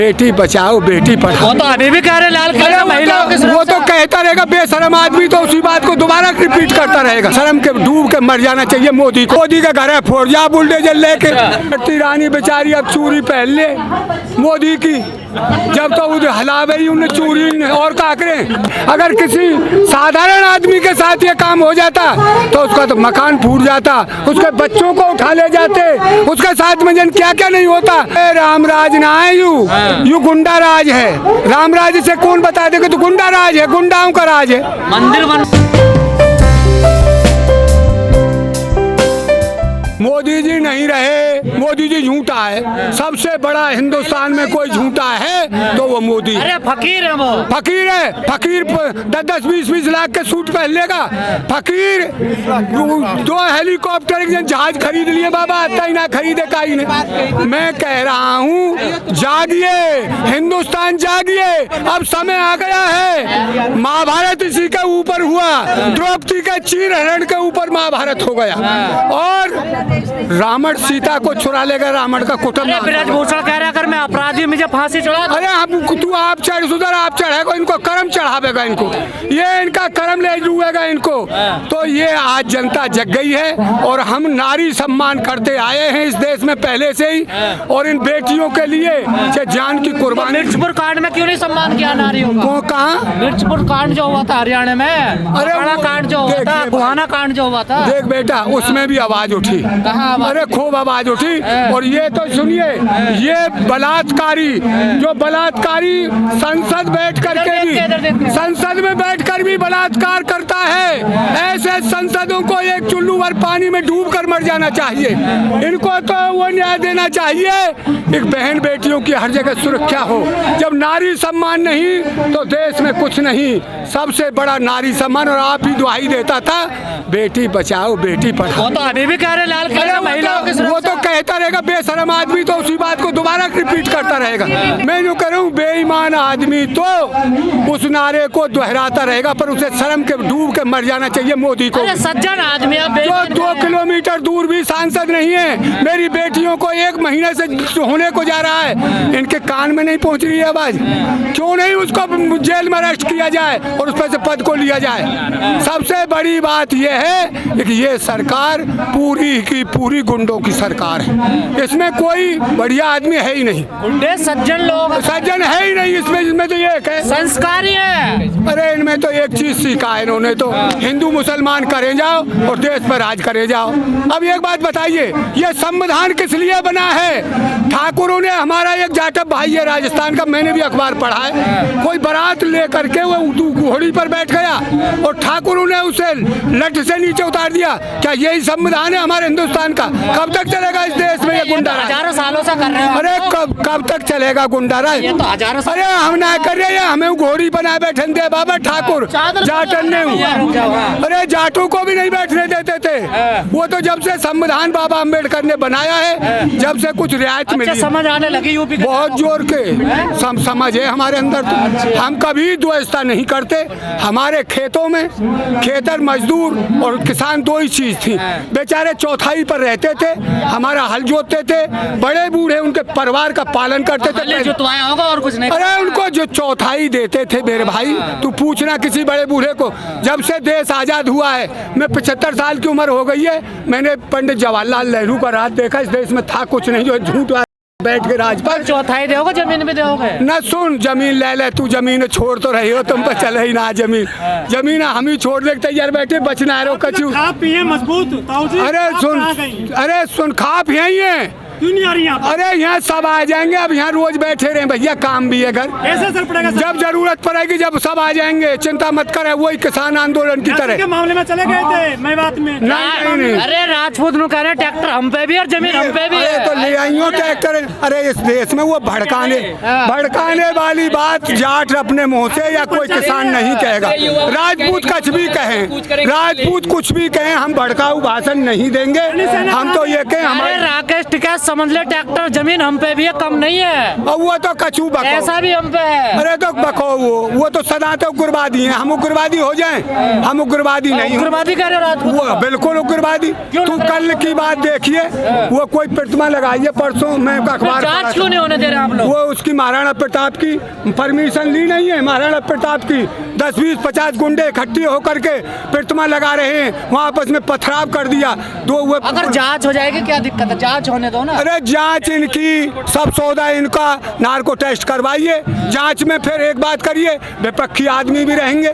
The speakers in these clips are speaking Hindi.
बेटी बचाओ बेटी पढ़ाओ। वो तो अभी भी कह रहे लाल किले में महिलाओं की वो तो कहता रहेगा, बेशरम आदमी तो उसी बात को दोबारा रिपीट करता रहेगा। शर्म के डूब के मर जाना चाहिए मोदी को। मोदी का घर है फोर्जा बुलडोजर लेके रानी बेचारी अब चूड़ी पहन ले मोदी की, जब तो उधर हलावे ही उन्हें चूड़ी और काकरे। अगर किसी साधारण आदमी के साथ ये काम हो जाता तो उसका तो मकान फूट जाता, उसके बच्चों को उठा ले जाते, उसके साथ में जन क्या क्या नहीं होता। रामराज ना है यू गुंडा राज है। रामराज से कौन बता दे कि तो गुंडा राज है, गुंडाओं का राज है। मोदी जी नहीं रहे, मोदी जी झूठा है। सबसे बड़ा हिंदुस्तान में कोई झूठा है तो वो मोदी। अरे फकीर है वो, फकीर है। फकीर 10-20 लाख के सूट पहन लेगा। फकीर 2 हेलीकॉप्टर जहाज खरीद लिए बाबा, आता ही ना खरीदे का ही नहीं। मैं कह रहा हूँ जागिए हिंदुस्तान, जागिए। अब समय आ गया है। महाभारत इसी के ऊपर हुआ, द्रौपदी के चीर हरण के ऊपर महाभारत हो गया। और रावण सीता को चुरा लेगा, रावण का कुटुंब। ब्रजभूषण कह रहा अगर मैं अपराधी मुझे फांसी चढ़ा। अरे हम तू आप चढ़ सुधर, आप चढ़ेगा इनको कर्म चढ़ावेगा इनको, ये इनका कर्म ले जुएगा इनको। तो ये आज जनता जग गई है और हम नारी सम्मान करते आए हैं इस देश में पहले से ही, और इन बेटियों के लिए जान की कुर्बानी। मिर्चपुर कांड में क्यों नहीं सम्मान किया नारियों का? वो कहाँ मिर्चपुर कांड जो हुआ था हरियाणा में, अरे बड़ा कांड जो हुआ था, गुहाना कांड जो हुआ था, देख बेटा उसमें भी आवाज उठी। अरे खूब आवाज उठी। और ये तो सुनिए, ये बलात्कारी जो बलात्कारी संसद बैठ में बैठकर भी बलात्कार करता है, ऐसे संसदों को एक चुल्लू भर पानी में डूब कर मर जाना चाहिए। इनको तो वो न्याय देना चाहिए, एक बहन बेटियों की हर जगह सुरक्षा हो। जब नारी सम्मान नहीं तो देश में कुछ नहीं। सबसे बड़ा नारी सम्मान, और आप ही दुहाई देता था बेटी बचाओ बेटी पढ़ाओ। वो तो अभी भी कह रहे लाल किले में महिलाओं की वो तो कहता रहेगा, बेशरम आदमी तो उसी बात को दोबारा रिपीट करता रहेगा। मैं जो कह रहा हूँ, बेईमान आदमी तो उस नारे को दोहराता रहेगा, पर उसे शर्म के डूब के मर जाना चाहिए मोदी को। सज्जन आदमी जो 2 किलोमीटर दूर भी सांसद नहीं है, मेरी बेटियों को 1 महीने से होने को जा रहा है, इनके कान में नहीं पहुंच रही है आवाज। क्यों नहीं उसको जेल में अरेस्ट किया जाए और उस पर से पद को लिया जाए। सबसे बड़ी बात यह है कि ये सरकार पूरी की पूरी गुंडों की सरकार है। इसमें कोई बढ़िया आदमी है ही नहीं, गुंडे सज्जन लोग, सज्जन है ही नहीं इसमें तो ये है संस्कारी है। अरे इनमें तो एक चीज सीखा है इन्होंने, तो हिंदू मुसलमान करे जाओ और देश पर राज करे जाओ। अब एक बात बताइए, ये संविधान किस लिए बना है? ठाकुरों ने, हमारा एक जाटव भाई है राजस्थान का, मैंने भी अखबार पढ़ा है, कोई बारात लेकर के वो घोड़ी पर बैठ गया और ठाकुरों ने उसे लठ से नीचे उतार दिया। क्या यही संविधान है हमारे हिंदुस्तान का? कब तक चलेगा इस देश में ये गुंडा राज? हजारों सालों से कर रहे हैं। अरे कब तक चलेगा गुंडा राज? ये तो हजारों। अरे हम ना कर रहे हैं, हमें घोड़ी बना बैठे दे बाबा ठाकुर, जाटन ने। अरे जाटों को भी नहीं बैठने देते थे। वो तो जब से संविधान बाबा अम्बेडकर ने बनाया है, जब से कुछ रियायत मिली, समझ आने लगी यूपी बहुत जोर के समझ है हमारे अंदर। तो हम कभी द्वेषता नहीं करते। हमारे खेतों में खेतर मजदूर और किसान 2 ही चीज थी। बेचारे चौथाई पर रहते थे, हमारा हल जोतते थे, बड़े बूढ़े उनके परिवार का पालन करते थे। जुतवाया होगा और कुछ नहीं। अरे उनको जो चौथाई देते थे मेरे भाई, तू पूछना किसी बड़े बूढ़े को। जब से देश आजाद हुआ है, मैं 75 साल की उम्र हो गई है, मैंने पंडित जवाहरलाल नेहरू का राज देखा। इस देश में था कुछ नहीं, जो झूठ बैठ के राज पर। चौथाई दोगे, जमीन भी दोगे? न सुन, जमीन ले ले तू, जमीन छोड़ तो रही हो, तुम पर चले ही ना जमीन हम ही छोड़ने के तैयार बैठे, बचना है रो कचू। खा पिए मजबूत। अरे सुन खा पिए ही है। अरे यहाँ सब आ जाएंगे। अब यहाँ रोज बैठे रहे भैया, काम भी है घर। कैसे असर पड़ेगा? जब जरूरत पड़ेगी जब सब आ जाएंगे, चिंता मत करे। वही किसान आंदोलन की तरह के मामले में चले गए थे मैं बात में। नहीं। अरे राजपूत नु कह रहे ट्रैक्टर हम पे भी और जमीन हम पे भी है। तो ले आइयो ट्रैक्टर। अरे इस देश में वो भड़काने वाली बात जाट अपने मुंह से या कोई किसान नहीं कहेगा। राजपूत कुछ भी कहें, राजपूत कुछ भी कहें, हम भड़काऊ भाषण नहीं देंगे। हम तो ये कहें, हमारे राकेश टिकैत समझ ले ट्रैक्टर जमीन हम पे भी है, कम नहीं है। और वो तो कछू बको, ऐसा भी हम पे है। अरे तो बको वो तो सदा तो उग्रवादी हैं। हम उग्रवादी हो जाएं? हम उग्रवादी नहीं हैं। उग्रवादी कह रहे हो रात को? वो बिल्कुल उग्रवादी। तू कल की बात देखिए, वो कोई प्रतिमा लगाई है परसों, मैं अखबार जांच क्यों नहीं होने दे रहे आप लोग? वो उसकी महाराणा प्रताप की परमिशन ली नहीं है। महाराणा प्रताप की 10, 20, 50 गुंडे इकट्ठे होकर के प्रतिमा लगा रहे हैं, वहाँ आपस में पथराव कर दिया। वो अगर जांच हो जाएगी क्या दिक्कत है? जांच होने दो ना। अरे जांच इनकी, सब सौदा इनका, नार्को टेस्ट करवाइए, जांच में फिर एक बात करिए, विपक्षी आदमी भी रहेंगे।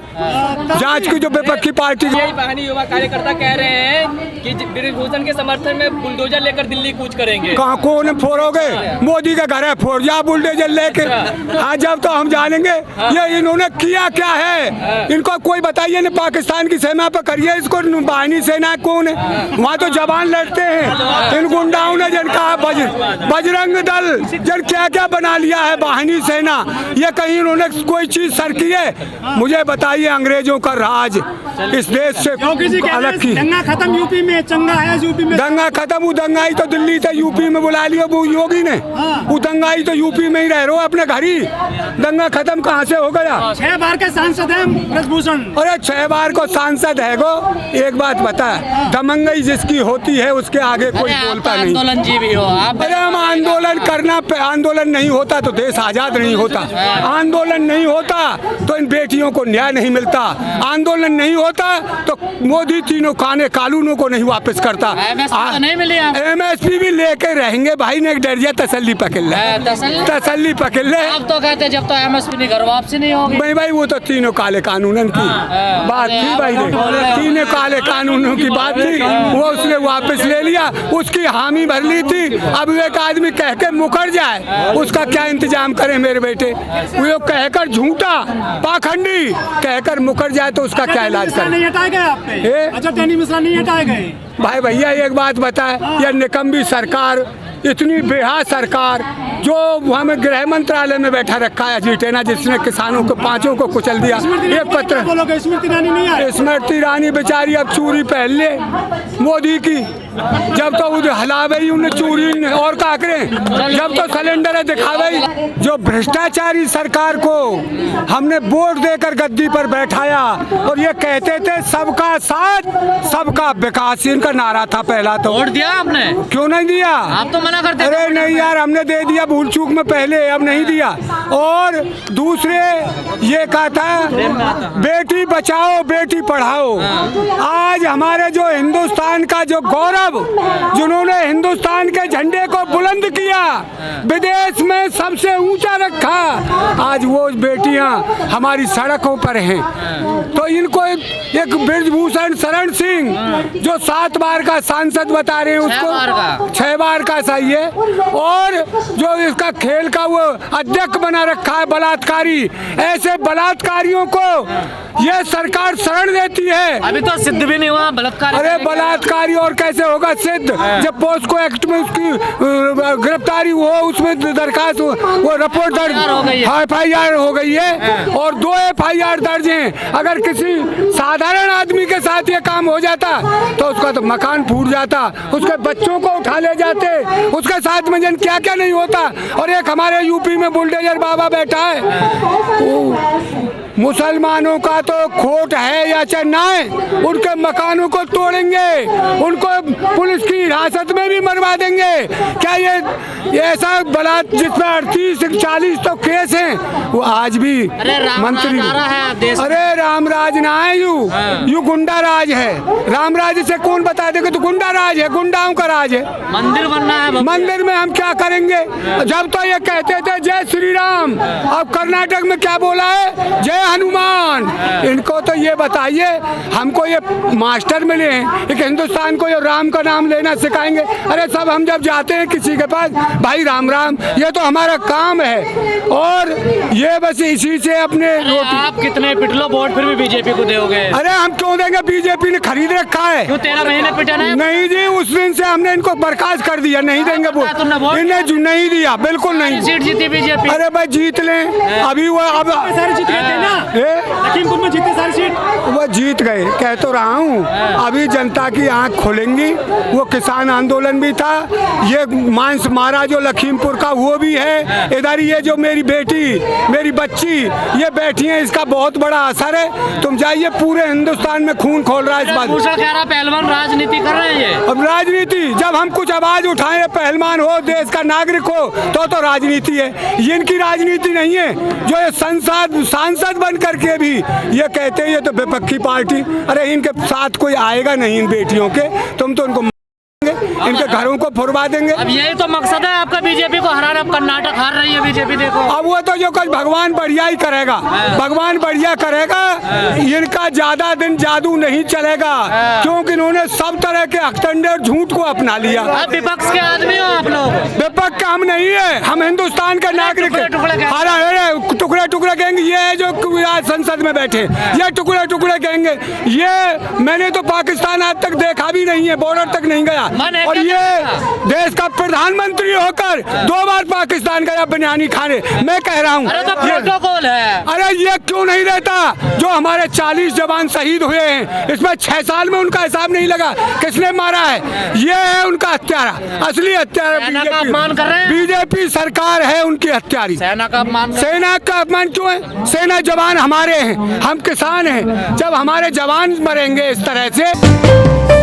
जांच की जो विपक्षी पार्टी, यही बहानी युवा कार्यकर्ता कह रहे हैं कि ब्रिजभूषण के समर्थन में बुलडोजर लेकर दिल्ली कूच करेंगे। कहाँ कौन फोड़ोगे? मोदी का घर है, फोड़ जा बुलडोजर लेके। आज जब तो हम जानेंगे ये इन्होंने किया क्या है। इनको कोई बताइए ना, पाकिस्तान की सीमा पर करिए इसको। बाहिनी सेना कौन है? वहाँ तो जवान लड़ते हैं। इन गुंडाओं ने जन कहा बजरंग दल, जन क्या क्या बना लिया है बाहिनी सेना। ये कहीं इन्होंने कोई चीज सर की है? मुझे बताइए, अंग्रेजों का राज इस देश से अलग की। दंगा खत्म यूपी में, चंगा है यूपी में। दंगा खत्म, वो दंगाई तो दिल्ली से यूपी में बुला लिया वो योगी ने। वो दंगाई तो यूपी में ही रह रहे हो अपने घर ही। दंगा खत्म कहाँ से हो गया? 6 बार के सांसद हैं ब्रिजभूषण। अरे 6 बार को सांसद है गो। एक बात बता, दमंगई जिसकी होती है उसके आगे कोई बोलता नहीं। आंदोलन जीवी हो आप। अरे हम आंदोलन करना, आंदोलन नहीं होता तो देश आजाद नहीं होता। आंदोलन नहीं होता तो इन बेटियों को न्याय नहीं मिलता। आंदोलन नहीं होता तो मोदी तीनों कानूनों को नहीं वापस करता। नहीं मिली MSP भी लेके रहेंगे भाई ने। डर जा, तसल्ली पकड़ ले, तसल्ली पकड़ ले। आप तो कहते जब तो MSP नहीं घर वापसी नहीं होगी। भाई वो तो तीनों काले कानूनन की बात थी भाई। तीनों काले कानूनों की बात थी, वो उसने वापस ले लिया। उसकी हामी भर ली थी। अब एक आदमी कह के मुकर जाए, उसका क्या इंतजाम करे मेरे बेटे? वो कहकर झूठा पाखंडी कहकर मुकर जाए तो उसका क्या इलाज करे? नहीं हटाए गए आप पे? अच्छा, टैनी मिश्रा नहीं हटाए गए? भाई भैया एक बात बताए, यह निकम्बी सरकार, इतनी बेहा सरकार जो हमें गृह मंत्रालय में बैठा रखा है जीटेना, जिसने किसानों को 5 को कुचल दिया। एक पत्र बोलोगे स्मृति ईरानी नहीं आए? स्मृति ईरानी बेचारी अब चूरी पहन ले मोदी की। जब तो उधर हलावे उन्हें चूरी और काकरे, जब तो सिलेंडर दिखावे। जो भ्रष्टाचारी सरकार को हमने वोट देकर गद्दी पर बैठाया और ये कहते थे सबका साथ सबका विकास, इनका नारा था पहला। तो वोट दिया आपने? क्यों नहीं दिया? आप तो मना करते। अरे नहीं यार, हमने दे दिया भूल चूक में पहले, अब नहीं दिया। और दूसरे ये कहा था बेटी बचाओ बेटी पढ़ाओ। आज हमारे जो हिंदुस्तान का जो गौरव, जिन्होंने हिंदुस्तान के झंडे को बुलंद किया, विदेश में सबसे ऊंचा रखा, आज वो बेटियां हमारी सड़कों पर हैं। तो इनको एक ब्रिजभूषण शरण सिंह जो 7 बार का सांसद बता रहे हैं, उसको 6 बार का सही है। और जो इसका खेल का वो अध्यक्ष बना रखा है बलात्कारी, ऐसे बलात्कारियों को ये सरकार शरण देती है। अभी तो सिद्ध भी नहीं हुआ बलात्कार। अरे बलात्कारी और कैसे होगा सिद्ध, जब पोस्को एक्ट में उसकी गिरफ्तारी हो, उसमें दरखास्त वो रिपोर्ट दर्ज FIR हो गई है और 2 FIR दर्ज हैं। अगर किसी साधारण आदमी के साथ ये काम हो जाता तो उसका तो मकान फूट जाता, उसके बच्चों को उठा ले जाते, उसके साथ में जन क्या क्या नहीं होता। और एक हमारे यूपी में बुलडोजर बाबा बैठा है। मुसलमानों का तो खोट है या चन्नाए, उनके मकानों को तोड़ेंगे, उनको पुलिस की हिरासत में भी मरवा देंगे। क्या ये ऐसा बलात् जिसमें 38-40 तो केस हैं, वो आज भी मंत्री। अरे राम राज ना है, यू गुंडा राज है। राम राज से कौन बता देगा? तो गुंडा राज है, गुंडाओं का राज है। मंदिर बनना है, मंदिर में हम क्या करेंगे? जब तो ये कहते थे जय श्री राम, अब कर्नाटक में क्या बोला है? जय हनुमान। इनको तो ये बताइए, हमको ये मास्टर मिले हैं एक हिंदुस्तान को ये राम का नाम लेना सिखाएंगे। अरे सब हम जब जाते हैं किसी के पास, भाई राम राम, ये तो हमारा काम है। और ये बस इसी से अपने रोटी। आप कितने पिट लो वोट फिर भी बीजेपी को दोगे? अरे हम क्यों देंगे, बीजेपी ने खरीद रखा है। क्यों 13 महीने पिटे ना? नहीं जी, उस दिन से हमने इनको बर्खास्त कर दिया, नहीं देंगे तुमने वोट, वोट इन्हें नहीं दिया, बिल्कुल नहीं। सीट जीती बीजेपी। अरे भाई जीत लें, अभी वो अब सारी जीत गए थे ना, लखीमपुर में जीते सारी सीट। वो जीत गए, कह तो रहा हूँ। अभी जनता की आंख खोलेंगी। वो किसान आंदोलन भी था, ये मांस मारा जो लखीमपुर का वो भी है, इधर ये जो मेरी बेटी मेरी बच्ची ये बैठी है, इसका बहुत बड़ा असर है। तुम जाइए, पूरे हिंदुस्तान में खून खोल रहा है इस बात। भूषण कह रहा पहलवान राजनीति कर रहे हैं ये। अब राजनीति, जब हम कुछ आवाज उठाएं, पहलवान हो, देश का नागरिक हो, तो राजनीति है। ये इनकी राजनीति नहीं है जो ये सांसद बन करके भी ये कहते हैं ये तो विपक्षी पार्टी। अरे इनके साथ कोई आएगा नहीं, इन बेटियों के, तुम तो उनको इनके घरों को फुरवा देंगे। अब यही तो मकसद है आपका बीजेपी को हराना। अब कर्नाटक हार रही है बीजेपी, देखो। अब वो तो जो कुछ भगवान बढ़िया ही करेगा, भगवान बढ़िया करेगा। इनका ज्यादा दिन जादू नहीं चलेगा, क्योंकि इन्होंने सब तरह के अखतंडे और झूठ को अपना लिया। अब विपक्ष के आदमी हो आप लोग। विपक्ष का हम नहीं है, हम हिंदुस्तान के नागरिक हैं। टुकड़े टुकड़े कहेंगे ये जो आज संसद में बैठे, ये टुकड़े टुकड़े कहेंगे। ये मैंने तो पाकिस्तान आज तक देखा भी नहीं है, बॉर्डर तक नहीं गया, और ये देश का प्रधानमंत्री होकर 2 बार पाकिस्तान गया बिरयानी खाने। मैं कह रहा हूँ अरे तो प्रोटोकॉल है। अरे ये क्यों नहीं रहता? जो हमारे 40 जवान शहीद हुए हैं, इसमें 6 साल में उनका हिसाब नहीं लगा, किसने मारा है? ये है उनका हत्यारा, असली हत्यारा। सेना का अपमान कर रहे हैं। बीजेपी सरकार है उनकी हत्यारी। सेना का अपमान। सेना का अपमान क्यों है? सेना जवान हमारे हैं, हम किसान हैं। जब हमारे जवान मरेंगे इस तरह से